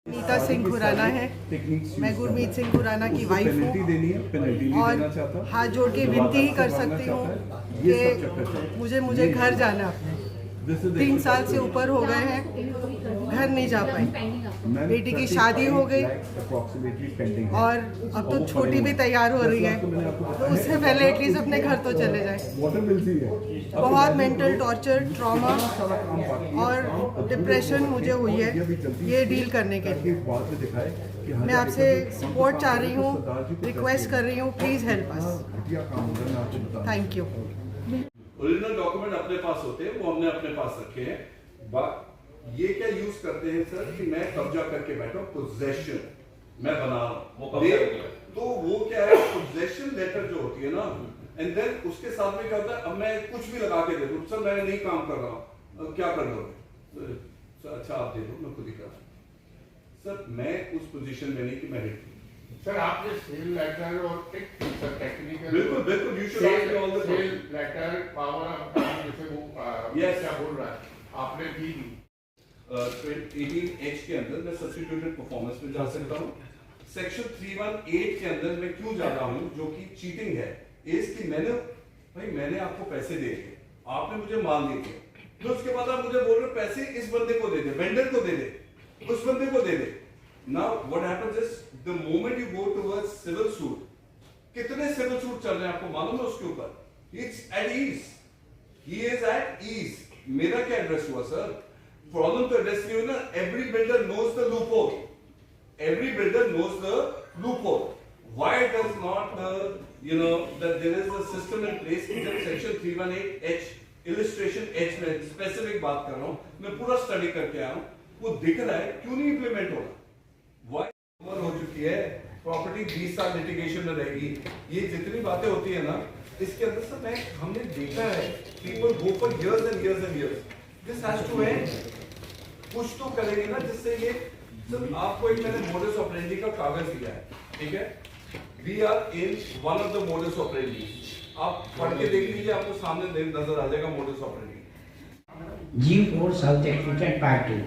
नीता सिंह खुराना है। मैं गुरमीत सिंह खुराना की वाइफ हूँ और हाथ जोड़ के विनती ही कर सकती हूँ कि मुझे घर जाना अपने 3 साल से ऊपर हो गए हैं, घर नहीं जा पाई। बेटी की शादी हो गई और अब तो छोटी भी तैयार हो रही है, तो उससे पहले एटलीस्ट अपने घर तो चले जाए। बहुत मेंटल टॉर्चर, ट्रॉमा और डिप्रेशन मुझे हुई है ये डील करने के लिए। मैं आपसे सपोर्ट चाह रही हूँ, रिक्वेस्ट कर रही हूँ, please help us. Thank you. Original document अपने पास होते हैं, वो हमने अपने पास रखे हैं। ये क्या यूज करते हैं सर कि मैं कब्जा करके बैठा हूं, पोजेशन मैं बना रहा हूं, तो वो क्या है, पोजेशन लेटर जो होती है ना, एंड देन उसके साथ में क्या होता है, अब मैं कुछ भी लगा के दे दूं, सर मैं नहीं काम कर रहा हूं, क्या कर दोगे? अच्छा आप दे दो, मैं खुद ही कर रहा हूं। सर मैं उस पोजीशन में नहीं कि मैं हिट। सर आपने सेल लेटर और टेक्निकल बिल्कुल you should ask all the sale letter power of जैसे वो क्या बोल रहा है आपने दी 18H के अंदर मैं सब्स्टिट्यूटेड परफॉर्मेंस में जा सकता हूँ। सेक्शन 318 के अंदर मैं क्यों जा रहा हूँ, जो कि चीटिंग है, इसकी मैंने आपको पैसे दिए, आपने मुझे माल दिए, तो उसके बाद आप मुझे बोल रहे पैसे इस बंदे को दे दे, वेंडर को दे दे, उस बंदे को दे दे। Now what happens is the moment you go towards civil suit, कितने civil suit चल रहे हैं आपको मालूम है उसके ऊपर? It's at ease. He is at ease. मेरा क्या एड्रेस हुआ सर? प्रॉब्लम तो एड्रेस नहीं हुई ना। Every builder knows the loophole. Every builder knows the loophole. Why does not that there is a system in place? जब section 318H illustration H में specific बात कर रहा हूँ, मैं पूरा स्टडी करके आया हूँ, वो दिख रहा है, क्यों नहीं इम्प्लीमेंट हो रहा? उम्र हो चुकी है, प्रॉपर्टी 20 साल लिटिगेशन में रहेगी, ये जितनी बातें होती है ना, इसके अंदर सब हमने देखा है, people go for years and years and years. This has to end. कुछ तो करेंगे ना जिससे ये सब। आपको एक मैंने मोडस ऑपरेंडी का कागज दिया है, ठीक है? We are in one of the modus operandi. आप पढ़ के देख लीजिए, आपको सामने नजर आ जाएगा modus operandi. G4 south extension part 2।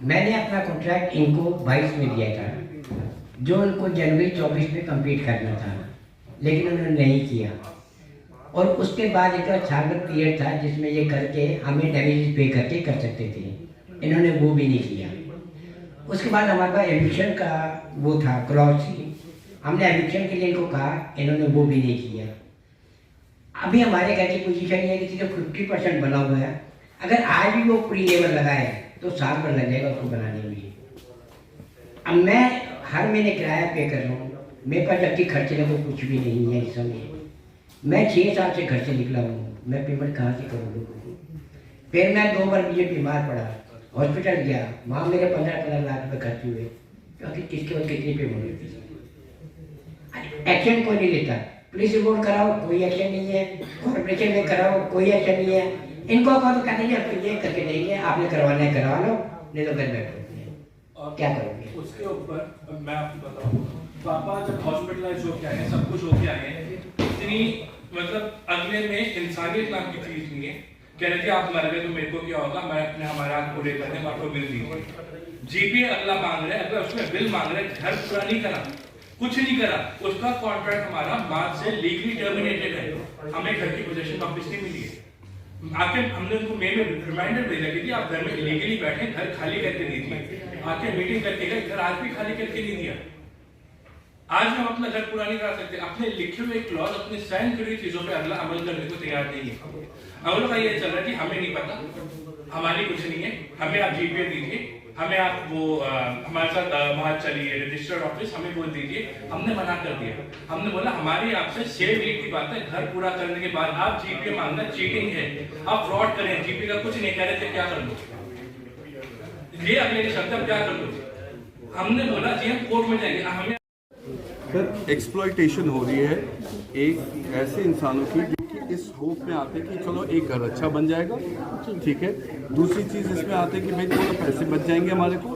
मैंने अपना कॉन्ट्रैक्ट इनको 22 में दिया था, जो उनको जनवरी 24 में कंप्लीट करना था, लेकिन उन्होंने नहीं किया। और उसके बाद एक छागल पीरियड था जिसमें ये करके हमें डैमेज पे करके कर सकते थे, इन्होंने वो भी नहीं किया। उसके बाद हमारे पास एविक्शन का वो था क्लॉज थी, हमने एविक्शन के लिए इनको कहा, इन्होंने वो भी नहीं किया। अभी हमारे घर की पोजीशन ये है कि सिर्फ 50% बना हुआ है, अगर आज भी वो पूरी लेबर लगाए तो साल भर लग जाएगा उसको बनाने में। अब मैं हर महीने किराया पे कर रहा हूँ, मेरे पास जबकि खर्चे का तो कुछ भी नहीं है इस समय। मैं 6 साल से घर से निकला हूँ, मैं पेमेंट कहाँ से करूँगा? फिर मैं 2 बार मुझे बीमार पड़ा, हॉस्पिटल गया, वहाँ मेरे 15 लाख रुपये खर्च हुए, क्योंकि किसके बाद कितनी पेमेंट होती है। एक्शन कोई नहीं लेता, पुलिस रिपोर्ट कराओ कोई एक्शन नहीं है, कॉर्पोरेशन में कराओ कोई एक्शन नहीं है। इनको कहो तो कहते हैं तो ये करके देंगे, आपने करवाना है करवा लो, नहीं तो घर बैठो। और क्या करोगे? उसके ऊपर मैं आपको बताऊँ, पापा जब हॉस्पिटलाइज होके आए हैं, सब कुछ होके आए हैं, इतनी मतलब अगले में इंसानियत नाम की चीज नहीं है। कह रहे थे आप मर गए तो मेरे को क्या होगा, मैं अपने हमारे हाथ पूरे करने में आपको बिल दी। जीपी अगला मांग रहे हैं, अगर उसमें बिल मांग रहे हैं, घर पूरा नहीं करा, कुछ नहीं करा, उसका कॉन्ट्रैक्ट हमारा मार्च से लीगली टर्मिनेटेड है, हमें घर की पोजीशन वापस नहीं मिली है। आके हमने उनको मेल में रिमाइंडर भेजा कि आप घर में इलीगली बैठे, घर खाली करके दीजिए। आके मीटिंग करके गए, घर आज भी खाली करके नहीं दिया। आज हम अपना घर पूरा नहीं करा सकते, अपने लिखे हुए क्लॉज, अपने साइन करी चीजों पे अगला अमल करने को तैयार नहीं है। अगलों का ये चल रहा है कि हमें नहीं पता, हमारी कुछ नहीं है, हमें आप जीपे दीजिए, हमें आप वो हमारे साथ वहां चलिए रजिस्टर्ड ऑफिस, हमें बोल दीजिए। हमने मना कर दिया, हमने बोला हमारी आपसे सेव डीड की बात है, घर पूरा करने के बाद आप जीपे मांगना चीटिंग है, आप फ्रॉड करें, जीपे का कुछ नहीं कह रहे थे, क्या कर दो ये अगले के शब्द क्या कर दो? हमने बोला जी हम कोर्ट में जाएंगे। हमें सर एक्सप्लॉयटेशन हो रही है एक ऐसे इंसानों की इस होप में आते कि चलो एक घर अच्छा बन जाएगा, ठीक है। दूसरी चीज़ इसमें आते कि भाई थोड़ा पैसे बच जाएंगे हमारे को,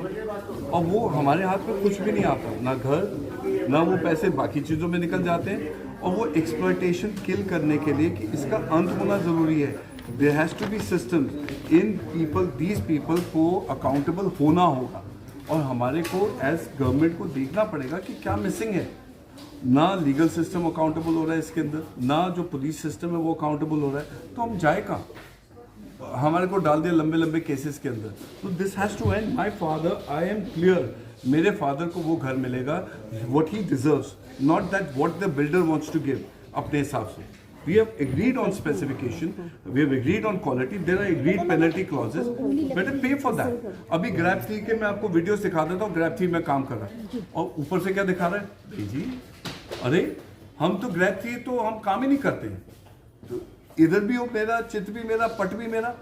और वो हमारे हाथ में कुछ भी नहीं आता, ना घर ना वो पैसे बाकी चीज़ों में निकल जाते हैं। और वो एक्सप्लॉयटेशन किल करने के लिए कि इसका अंत होना ज़रूरी है। There has to be systems in people, these people को अकाउंटेबल होना होगा। और हमारे को एज गवर्नमेंट को देखना पड़ेगा कि क्या मिसिंग है। ना लीगल सिस्टम अकाउंटेबल हो रहा है इसके अंदर, ना जो पुलिस सिस्टम है वो अकाउंटेबल हो रहा है, तो हम जाए कहाँ? हमारे को डाल दिया लंबे लंबे केसेस के अंदर। तो this has to end. My father, I am clear, मेरे फादर को वो घर मिलेगा what he deserves, not that what the builder wants to give अपने हिसाब से। We have agreed on specification, we have agreed on quality, there are agreed penalty clauses, better pay for that. अभी grab 3 के मैं आपको videos दिखा देता हूँ, ग्रैब 3 में काम कर रहा है और ऊपर से क्या दिखा रहा है जी, अरे हम तो ग्रैब 3 तो हम काम ही नहीं करते हैं, तो इधर भी हो मेरा, चित भी मेरा, पट भी मेरा।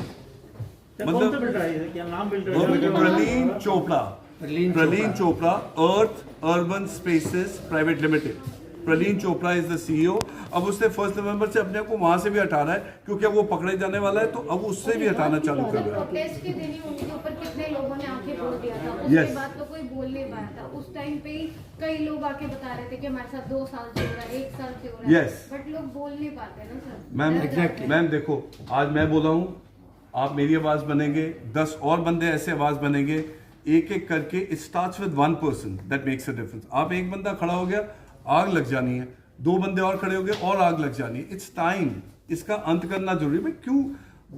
मतलब क्या नाम builder? Praline Chopra, praline Chopra, earth urban spaces private limited. Praline Chopra is the CEO. अब उसने 1 नवंबर से अपने को वहां से भी हटा रहा है क्योंकि अब वो पकड़े जाने वाला है, तो अब उससे भी हटाना चालू कर रहा है। प्रोटेस्ट के दिन ही उनके ऊपर कितने लोगों ने आके फोड़ दिया था, Yes. उसके बाद तो कोई बोल नहीं पाया था। उस टाइम पे ही कई लोग आके बता रहे थे कि हमारे साथ 2 साल से हो रहा है, 1 साल से हो रहा है, Yes. बट लोग बोल नहीं पाते ना सर। मैम मैम देखो, आज मैं बोला हूँ, आप मेरी आवाज बनेंगे, 10 और बंदे ऐसे आवाज बनेंगे, एक एक करके। It starts with 1 person that makes a difference. आप एक बंदा खड़ा हो गया, आग लग जानी है, 2 बंदे और खड़े हो गए और आग लग जानी है। इट्स टाइम, इसका अंत करना जरूरी है। भाई क्यों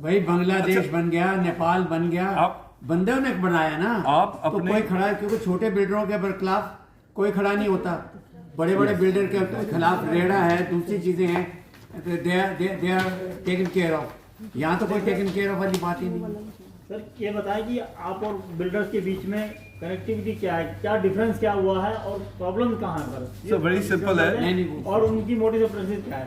भाई बांग्लादेश बन गया, नेपाल बन गया, आप बंदों ने बनाया ना। आप तो अपने कोई खड़ा, क्योंकि छोटे बिल्डरों के खिलाफ कोई खड़ा नहीं होता, बड़े बड़े बिल्डर के खिलाफ रेड़ा है, दूसरी चीजें हैं, they are taken care of. यहाँ तो कोई टेकन केयर ऑफ वाली बात ही नहीं। सर ये बताएं कि आप और बिल्डर्स के बीच में कनेक्टिविटी क्या है, क्या डिफरेंस क्या हुआ है और प्रॉब्लम कहाँ है सर? So, very simple है। और उनकी मोटिव ऑपरेशन क्या है?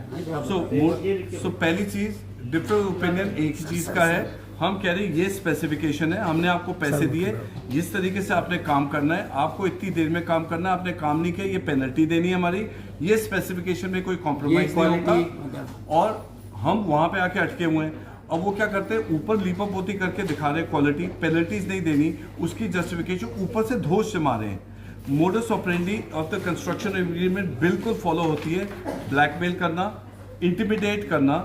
सो पहली चीज, डिफरेंट ओपिनियन एक ही चीज का है। हम कह रहे हैं ये स्पेसिफिकेशन है, हमने आपको पैसे दिए, जिस तरीके से आपने काम करना है, आपको इतनी देर में काम करना है, आपने काम नहीं किया, ये पेनल्टी देनी है हमारी। ये स्पेसिफिकेशन में कोई कॉम्प्रोमाइज नहीं होता। और हम वहां पे आके अटके हुए हैं। अब वो क्या करते हैं, ऊपर लीपा पोती करके दिखा रहे हैं क्वालिटी, पेनल्टीज नहीं देनी, उसकी जस्टिफिकेशन ऊपर से धोष से मारे हैं। Modus operandi of the construction agreement बिल्कुल फॉलो होती है। ब्लैकमेल करना, इंटिमिडेट करना,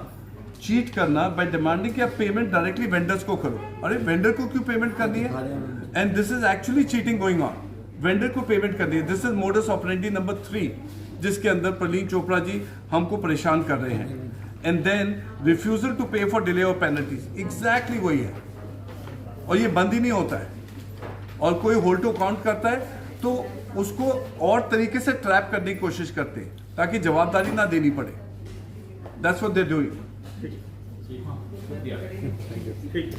चीट करना बाय डिमांडिंग कि आप पेमेंट डायरेक्टली वेंडर्स को करो। अरे वेंडर को क्यों पेमेंट करनी है? And this is actually cheating going on. Vendor को पेमेंट करनी है। This is modus operandi number 3, जिसके अंदर प्रलीन चोपड़ा जी हमको परेशान कर रहे हैं। एंड देन रिफ्यूजल टू पे फॉर डिले और पेनल्टीज, एग्जैक्टली वही है। और ये बंद ही नहीं होता है। और कोई होल्ड टू अकाउंट करता है तो उसको और तरीके से ट्रैप करने की कोशिश करते हैं ताकि जवाबदारी ना देनी पड़े। That's what they are doing. ठीक